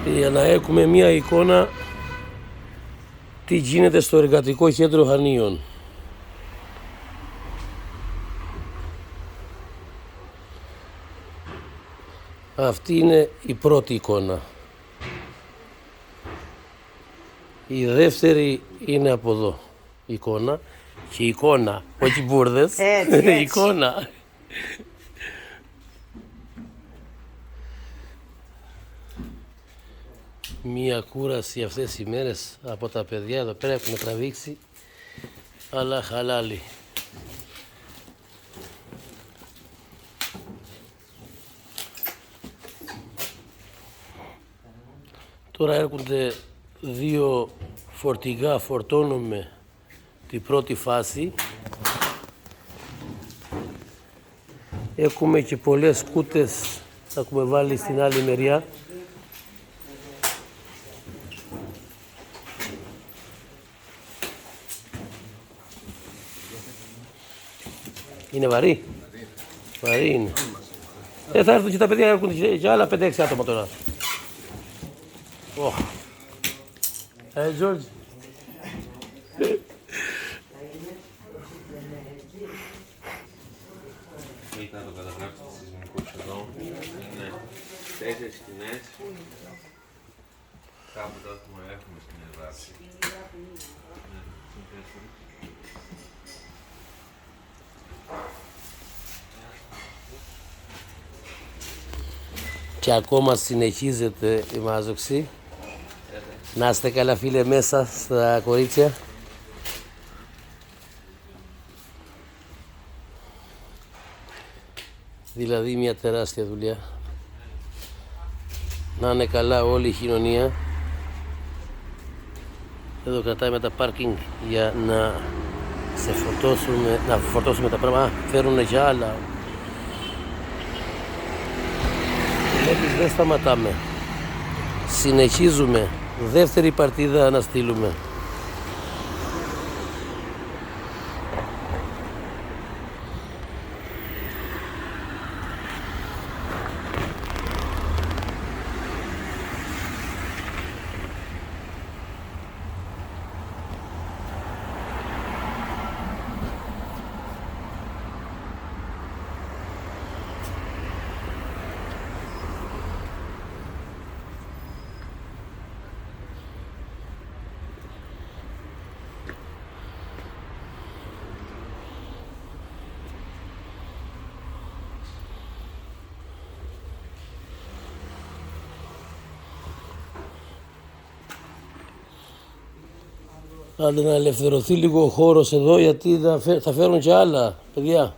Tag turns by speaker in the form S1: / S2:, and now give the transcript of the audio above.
S1: για να έχουμε μία εικόνα τι γίνεται στο εργατικό κέντρο Χανίων. Αυτή είναι η πρώτη εικόνα. Η δεύτερη είναι από εδώ εικόνα. Και εικόνα, όχι μπουρδες.
S2: Έτσι.
S1: Εικόνα. Μία κούραση αυτές οι μέρες από τα παιδιά εδώ πέρα έχουν τραβήξει, αλλά χαλάλι. Τώρα έρχονται δύο φορτηγά, φορτώνουμε την πρώτη φάση. Έχουμε και πολλές κούτες, θα έχουμε βάλει στην άλλη μεριά. Είναι βαρύ. Βαρύ είναι. Θα έρθουν και τα παιδιά, έρχονται και άλλα 5-6 άτομα τώρα. George.
S3: Ήταν το καταγράψει του σεισμικού εδώ. Είναι 4 σκηνές. Κάπου το έχουμε στην Ελλάδα.
S1: Και ακόμα συνεχίζεται η μάζοξη. Να είστε καλά φίλε μέσα στα κορίτσια. Δηλαδή μια τεράστια δουλειά. Να είναι καλά όλη η κοινωνία. Εδώ κρατάμε τα πάρκινγκ για να φορτώσουμε τα πράγματα. Φέρουν και άλλα. Βλέπεις, δεν σταματάμε. Συνεχίζουμε. Δεύτερη παρτίδα να στείλουμε. Άντε να ελευθερωθεί λίγο ο χώρος εδώ, γιατί θα φέρουν και άλλα παιδιά.